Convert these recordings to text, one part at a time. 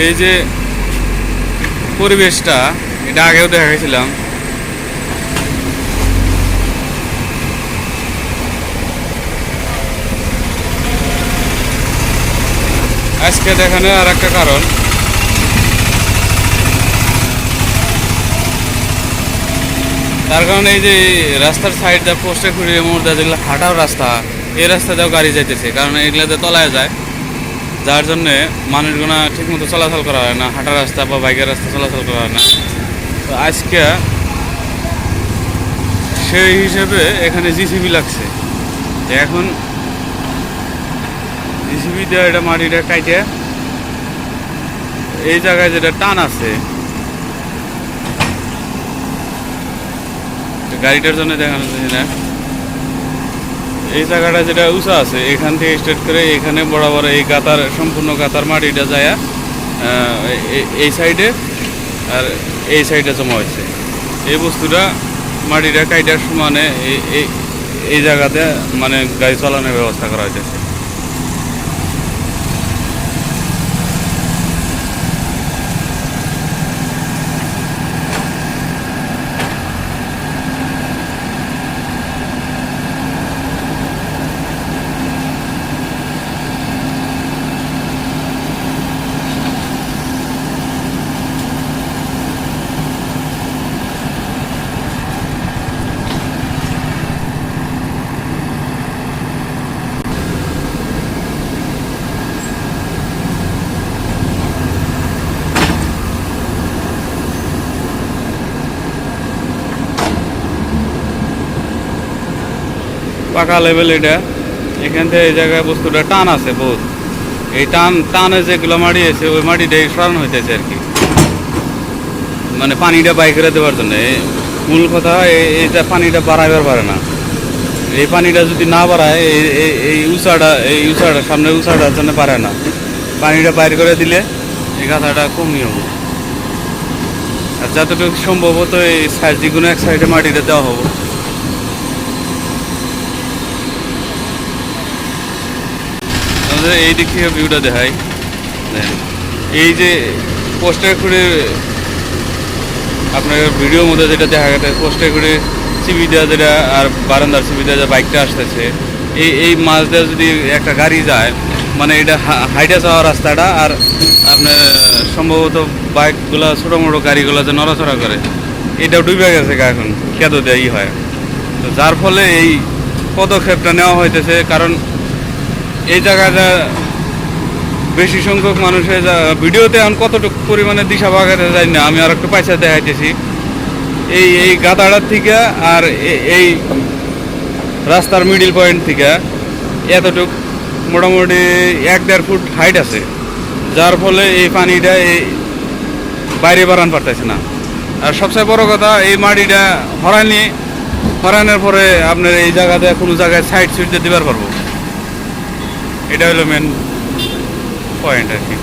এই যে পরিবেশটা, এটা আগেও দেখাইছিলাম। আজকে দেখানোর আর একটা কারণ, তার কারণে এই যে রাস্তার সাইড দা পোস্টে খুঁড়িয়ে মোড় দেওয়া যেগুলো হাঁটার রাস্তা, এই রাস্তাতেও গাড়ি যাইতেছে, কারণ এগুলোতে তলায় যায়, যার জন্যে মানুষগুলো ঠিকমতো চলাচল করা হয় না, হাঁটার রাস্তা বা বাইকের রাস্তা চলাচল করা হয় না। তো আজকে সেই হিসেবে এখানে জিসিবি লাগছে। এখন জিসিবি দেওয়া এটা মাটিটা কাইটে এই জায়গায় যেটা টান আছে, গাড়িটার জন্য দেখানো যাচ্ছে না, এই জায়গাটা যেটা উঁচা আছে এখান থেকে স্টার্ট করে এখানে বরাবর এই গাতার সম্পূর্ণ গাতার মাটিটা যায় এই সাইডে, আর এই সাইডে জমা হয়েছে। এই বস্তুটা মাটিটা কাইটার সমানে এই জায়গাতে মানে গাড়ি চালানোর ব্যবস্থা করা হয়েছে। পাকা লেভেল এটা, এখান থেকে এই জায়গায় বস্তুটা টান আছে বহুত, এই টানে যেগুলো মাটি আছে ওই মাটিটাই সরানো হইতেছে আর কি, মানে পানিটা বাইরে দেওয়ার জন্য। মূল কথা এইটা পানিটা বাড়াইবার পারে না, এই পানিটা যদি না বাড়ায় এই উঁচাটা সামনে উঁচাটার জন্য পারে না, পানিটা বাইর করে দিলে এই গাথাটা কমই হবো। আর যতটুকু সম্ভবত এই সাইড যে কোনো এক সাইডে মাটিটা দেওয়া হবো। এই দিক থেকে ভিউটা দেখাই, এই যে পোস্টার করে আপনার ভিডিওর মধ্যে যেটা দেখা গেছে, পোস্টার করে চিবি দেওয়া যেটা আর বারান্দার চিবি দেওয়া যে বাইকটা আসতেছে, এই মাছ দেওয়া যদি একটা গাড়ি যায়, মানে এটা হাইটে যাওয়া রাস্তাটা, আর আপনার সম্ভবত বাইকগুলো ছোটো মোটো গাড়িগুলো যে নড়াচড়া করে, এটাও ডুবে গেছে এখন কেঁদো দেওয়াই হয়। তো যার ফলে এই পদক্ষেপটা নেওয়া হইতেছে, কারণ এই জায়গাটা বেশি সংখ্যক মানুষের ভিডিওতে এখন কতটুকু পরিমাণে দিশা বাগাতে যায় না, আমি আর একটু পয়সা দেখাইতেছি। এই গাদাড়ার থেকে আর এই রাস্তার মিডিল পয়েন্ট থেকে এতটুক মোটামুটি 1-1.5 ফুট হাইট আছে, যার ফলে এই পানিটা এই বাইরে বাড়ান পারতেছে না। আর সবচেয়ে বড় কথা, এই মাটিটা হরানোর পরে আপনার এই জায়গাতে কোনো জায়গায় সাইড সুইড দিয়ে দিবার পারবো, এটা হলো মেন পয়েন্ট আর কি।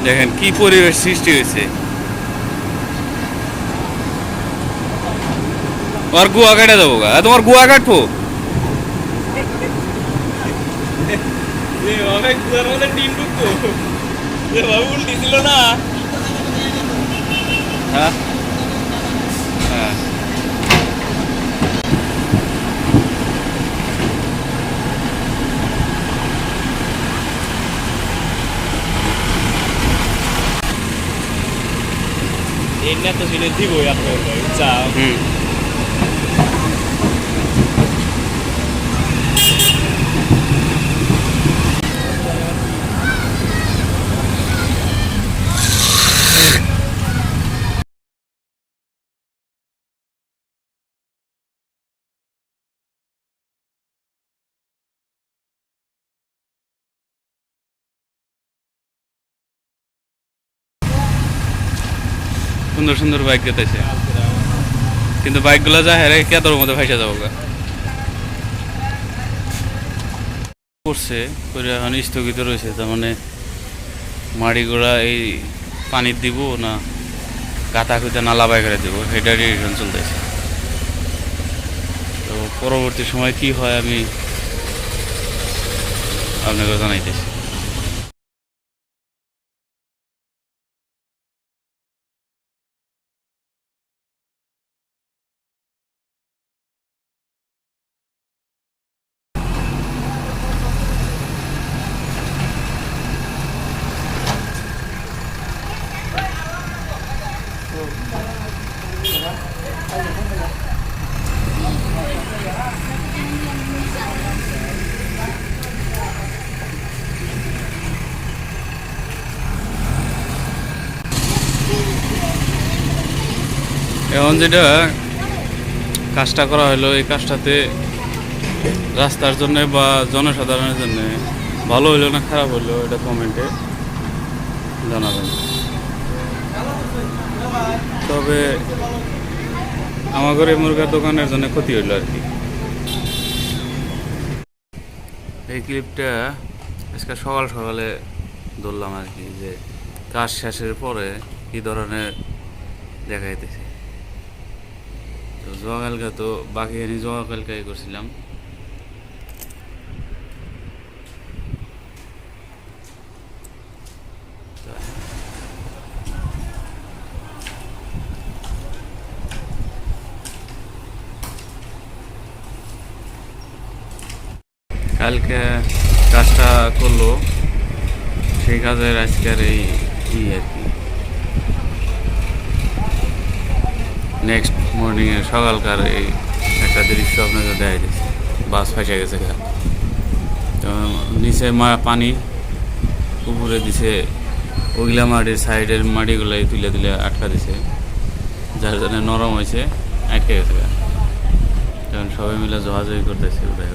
দেখেন কি পরিবেশ সৃষ্টি হয়েছে। তোমার গুয়া কাটা যাবো গা, তোমার গুয়া কাটবো না। হ্যাঁ হ্যাঁ, এমনি তো জিনিস দিবই আপনার চা। সুন্দর সুন্দর বাইক যেতেছে, কিন্তু বাইকগুলো যা হেরে কেতর মধ্যে ভাইসা যাবো গা করছে করে এখন স্থগিত রয়েছে। তার মানে মাড়িগুলা এই পানি দিব না গাতা খুঁজে নালা বাই করে দেবো, সেটা ডিসিশন চলতেছে। তো পরবর্তী সময় কি হয় আমি আপনাকে জানাইতেছি। এখন যেটা কাজটা করা হলো, এই কাজটাতে রাস্তার জন্য বা জনসাধারণের জন্য ভালো হইলো না খারাপ হইলো এটা কমেন্টে জানাবেন। তবে আমাদের মুরগার দোকানের জন্য ক্ষতি হইলো আর কি। এই ক্লিপটা আজকে সকাল সকালে ধরলাম আর কি, যে কাজ শেষের পরে কী ধরনের দেখাইতেছে। তো জোয়াকালকে তো বাকি এনে জোয়াকালকাই করছিলাম। কালকে কাজটা করলো, সেই কাজের আজকের এই আর কি নেক্সট মর্নিংয়ে সকালকার এই একটা দৃশ্য আপনাকে দেখাই দিচ্ছে। বাস ফাঁসে গেছে, তো নিচে পানি, উপরে দিছে ওইগুলা মাটির সাইডের মাটিগুলাই তুলে তুলে আটকা দিছে, যার জন্য নরম হয়েছে, আটকে গেছে। তখন সবাই মিলে জহাজহি করতেছে উদয়।